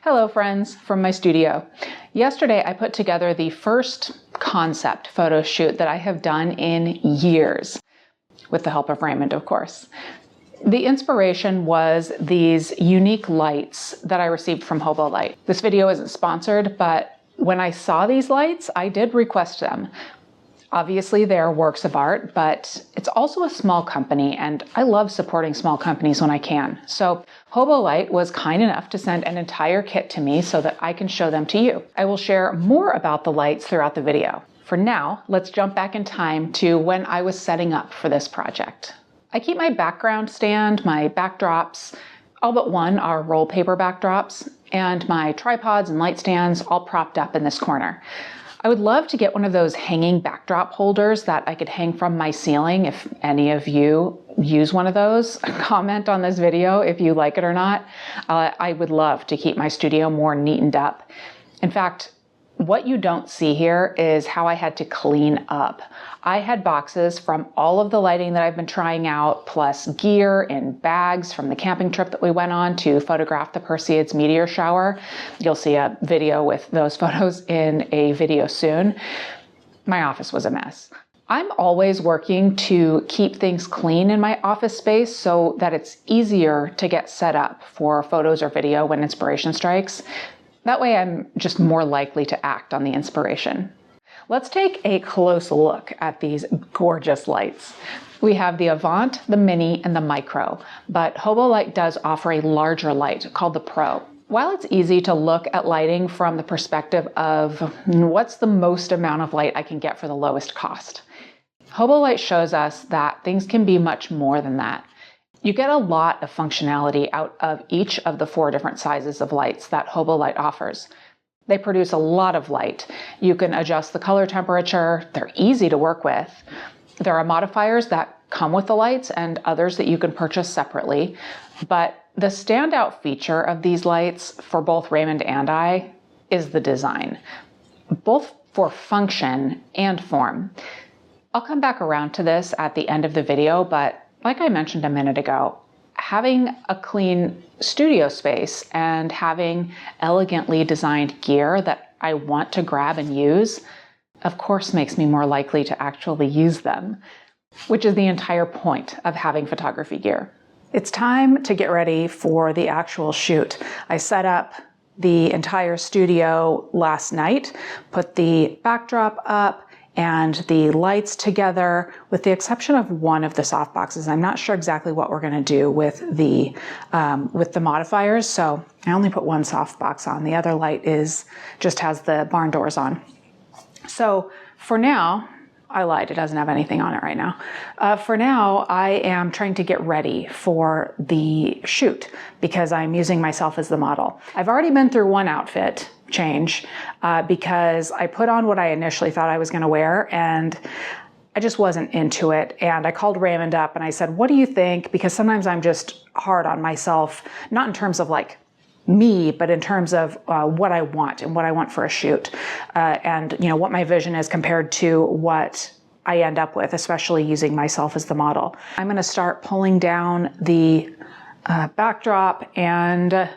Hello friends from my studio. Yesterday I put together the first concept photo shoot that I have done in years, with the help of Raymond, of course. The inspiration was these unique lights that I received from Hobolight. This video isn't sponsored, but when I saw these lights, I did request them. Obviously, they're works of art, but it's also a small company, and I love supporting small companies when I can. So Hobolight was kind enough to send an entire kit to me so that I can show them to you. I will share more about the lights throughout the video. For now, let's jump back in time to when I was setting up for this project. I keep my background stand, my backdrops, all but one are roll paper backdrops, and my tripods and light stands all propped up in this corner. I would love to get one of those hanging backdrop holders that I could hang from my ceiling. If any of you use one of those, comment on this video if you like it or not. I would love to keep my studio more neatened up. In fact, what you don't see here is how I had to clean up. I had boxes from all of the lighting that I've been trying out, plus gear in bags from the camping trip that we went on to photograph the Perseids meteor shower. You'll see a video with those photos in a video soon. My office was a mess. I'm always working to keep things clean in my office space so that it's easier to get set up for photos or video when inspiration strikes. That way I'm just more likely to act on the inspiration. Let's take a close look at these gorgeous lights. We have the Avant, the Mini, and the Micro, but Hobolight does offer a larger light called the Pro. While it's easy to look at lighting from the perspective of what's the most amount of light I can get for the lowest cost, Hobolight shows us that things can be much more than that. You get a lot of functionality out of each of the 4 different sizes of lights that Hobolight offers. They produce a lot of light. You can adjust the color temperature. They're easy to work with. There are modifiers that come with the lights and others that you can purchase separately. But the standout feature of these lights for both Raymond and I is the design, both for function and form. I'll come back around to this at the end of the video, but like I mentioned a minute ago, having a clean studio space and having elegantly designed gear that I want to grab and use, of course, makes me more likely to actually use them, which is the entire point of having photography gear. It's time to get ready for the actual shoot. I set up the entire studio last night, put the backdrop up, and the lights together, with the exception of one of the soft boxes. I'm not sure exactly what we're gonna do with the modifiers, so I only put one soft box on. The other light just has the barn doors on. So for now, I lied, it doesn't have anything on it right now. For now, I am trying to get ready for the shoot because I'm using myself as the model. I've already been through one outfit change because I put on what I initially thought I was going to wear and I just wasn't into it. And I called Raymond up and I said, what do you think? Because sometimes I'm just hard on myself, not in terms of like me, but in terms of what I want and what I want for a shoot and you know what my vision is compared to what I end up with, especially using myself as the model. I'm going to start pulling down the backdrop and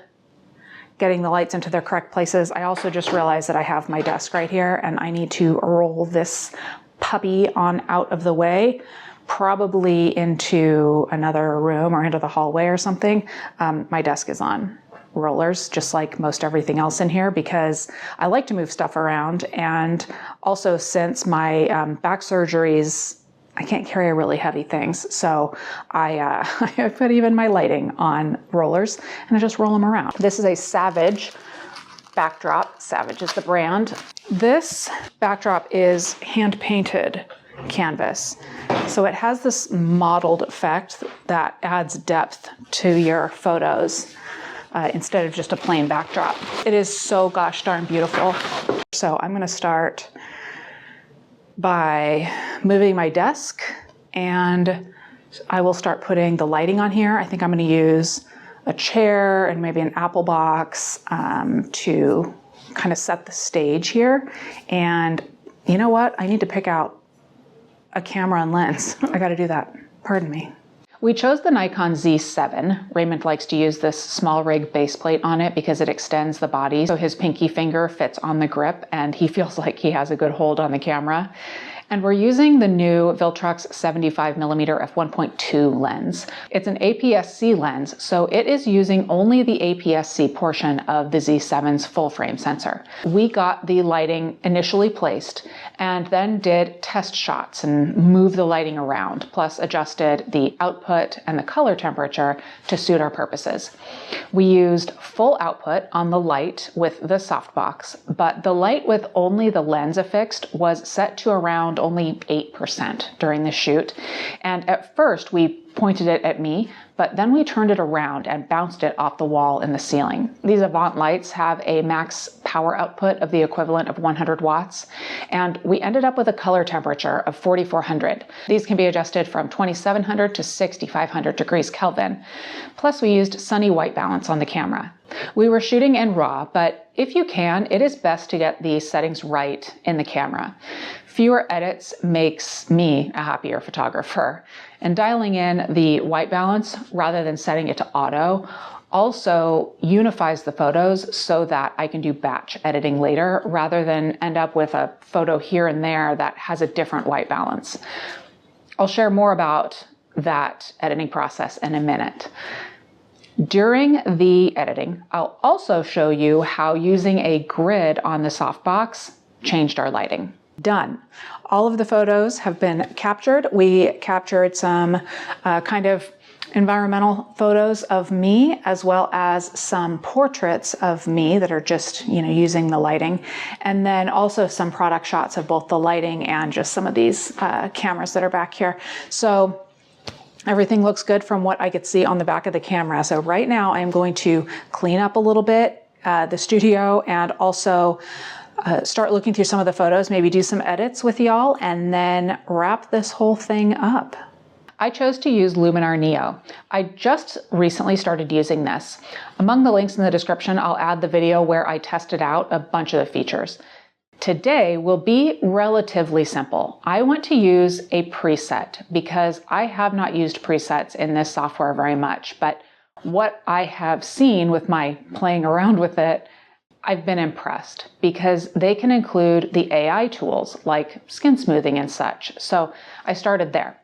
getting the lights into their correct places. I also just realized that I have my desk right here and I need to roll this puppy on out of the way, probably into another room or into the hallway or something. My desk is on rollers, just like most everything else in here, because I like to move stuff around. And also since my back surgeries, I can't carry really heavy things. So I put even my lighting on rollers and I just roll them around. This is a Savage backdrop. Savage is the brand. This backdrop is hand painted canvas. So it has this mottled effect that adds depth to your photos instead of just a plain backdrop. It is so gosh darn beautiful. So I'm going to start by moving my desk and I will start putting the lighting on here. I think I'm going to use a chair and maybe an apple box to kind of set the stage here. And you know what? I need to pick out a camera and lens. I got to do that. Pardon me. We chose the Nikon Z7. Raymond likes to use this small rig base plate on it because it extends the body so his pinky finger fits on the grip and he feels like he has a good hold on the camera. And we're using the new Viltrox 75mm f1.2 lens. It's an APS-C lens, so it is using only the APS-C portion of the Z7's full frame sensor. We got the lighting initially placed and then did test shots and moved the lighting around, plus adjusted the output and the color temperature to suit our purposes. We used full output on the light with the softbox, but the light with only the lens affixed was set to around only 8% during the shoot. And at first we pointed it at me, but then we turned it around and bounced it off the wall in the ceiling. These Avant lights have a max power output of the equivalent of 100 watts, and we ended up with a color temperature of 4400. These can be adjusted from 2700 to 6500 degrees Kelvin. Plus we used sunny white balance on the camera. We were shooting in RAW, but if you can, it is best to get the settings right in the camera. Fewer edits makes me a happier photographer. And dialing in the white balance rather than setting it to auto also unifies the photos so that I can do batch editing later rather than end up with a photo here and there that has a different white balance. I'll share more about that editing process in a minute. During the editing, I'll also show you how using a grid on the softbox changed our lighting. Done. All of the photos have been captured. We captured some kind of environmental photos of me, as well as some portraits of me that are just, using the lighting. And then also some product shots of both the lighting and just some of these cameras that are back here. So everything looks good from what I could see on the back of the camera. So right now I'm going to clean up a little bit the studio and also start looking through some of the photos, maybe do some edits with y'all, and then wrap this whole thing up. I chose to use Luminar Neo. I just recently started using this. Among the links in the description, I'll add the video where I tested out a bunch of the features. Today will be relatively simple. I want to use a preset because I have not used presets in this software very much, but what I have seen with my playing around with it, I've been impressed because they can include the AI tools like skin smoothing and such. So I started there.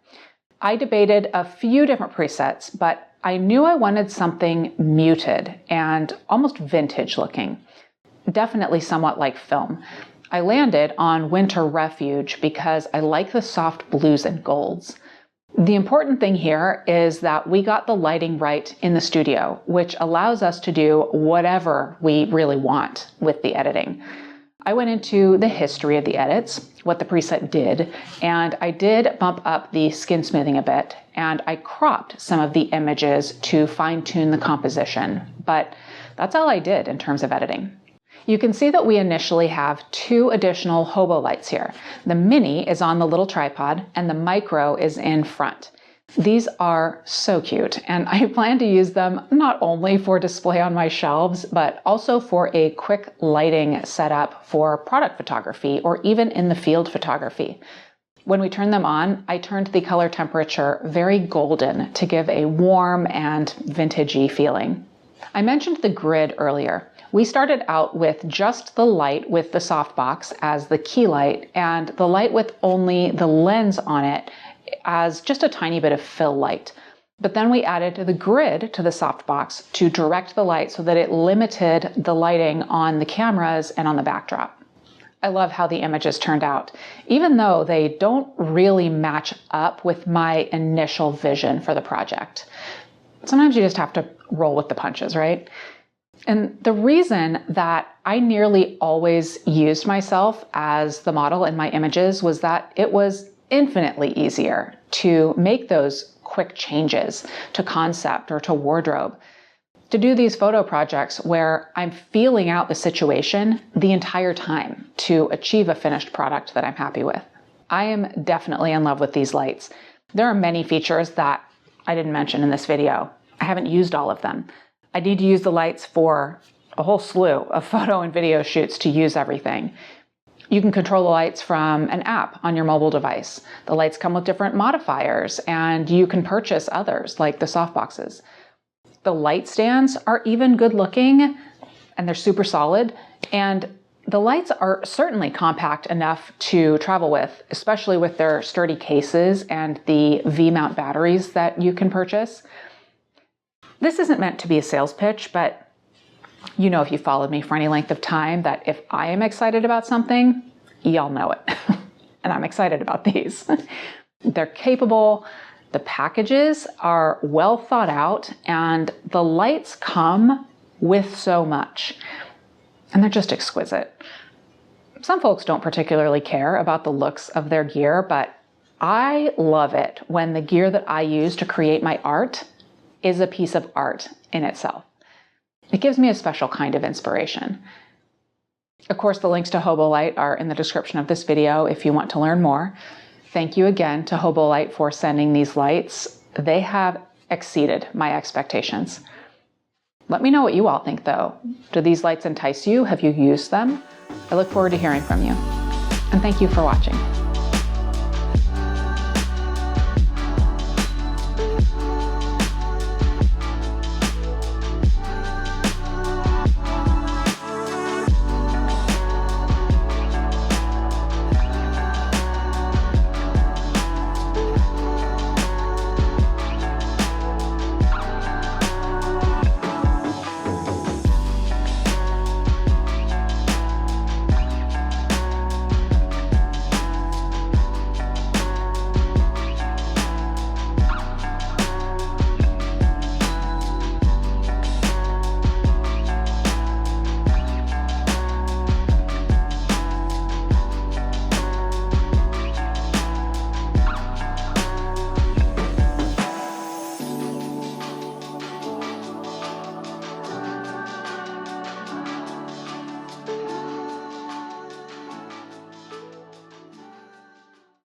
I debated a few different presets, but I knew I wanted something muted and almost vintage looking, definitely somewhat like film. I landed on Winter Refuge because I like the soft blues and golds. The important thing here is that we got the lighting right in the studio, which allows us to do whatever we really want with the editing. I went into the history of the edits, what the preset did, and I did bump up the skin smoothing a bit, and I cropped some of the images to fine-tune the composition, but that's all I did in terms of editing. You can see that we initially have two additional hobo lights here. The mini is on the little tripod and the micro is in front. These are so cute, and I plan to use them not only for display on my shelves, but also for a quick lighting setup for product photography or even in the field photography. When we turned them on, I turned the color temperature very golden to give a warm and vintagey feeling. I mentioned the grid earlier. We started out with just the light with the softbox as the key light and the light with only the lens on it as just a tiny bit of fill light. But then we added the grid to the softbox to direct the light so that it limited the lighting on the cameras and on the backdrop. I love how the images turned out, even though they don't really match up with my initial vision for the project. Sometimes you just have to roll with the punches, right? And the reason that I nearly always used myself as the model in my images was that it was infinitely easier to make those quick changes to concept or to wardrobe, to do these photo projects where I'm feeling out the situation the entire time to achieve a finished product that I'm happy with. I am definitely in love with these lights. There are many features that I didn't mention in this video. I haven't used all of them. I need to use the lights for a whole slew of photo and video shoots to use everything. You can control the lights from an app on your mobile device. The lights come with different modifiers, and you can purchase others like the softboxes. The light stands are even good looking, and they're super solid, and the lights are certainly compact enough to travel with, especially with their sturdy cases and the V-mount batteries that you can purchase. This isn't meant to be a sales pitch, but you know, if you followed me for any length of time, that if I am excited about something, y'all know it. And I'm excited about these. They're capable, the packages are well thought out, and the lights come with so much. And they're just exquisite. Some folks don't particularly care about the looks of their gear, but I love it when the gear that I use to create my art is a piece of art in itself. It gives me a special kind of inspiration. Of course, the links to Hobolite are in the description of this video if you want to learn more. Thank you again to Hobolite for sending these lights. They have exceeded my expectations. Let me know what you all think though. Do these lights entice you? Have you used them? I look forward to hearing from you. And thank you for watching.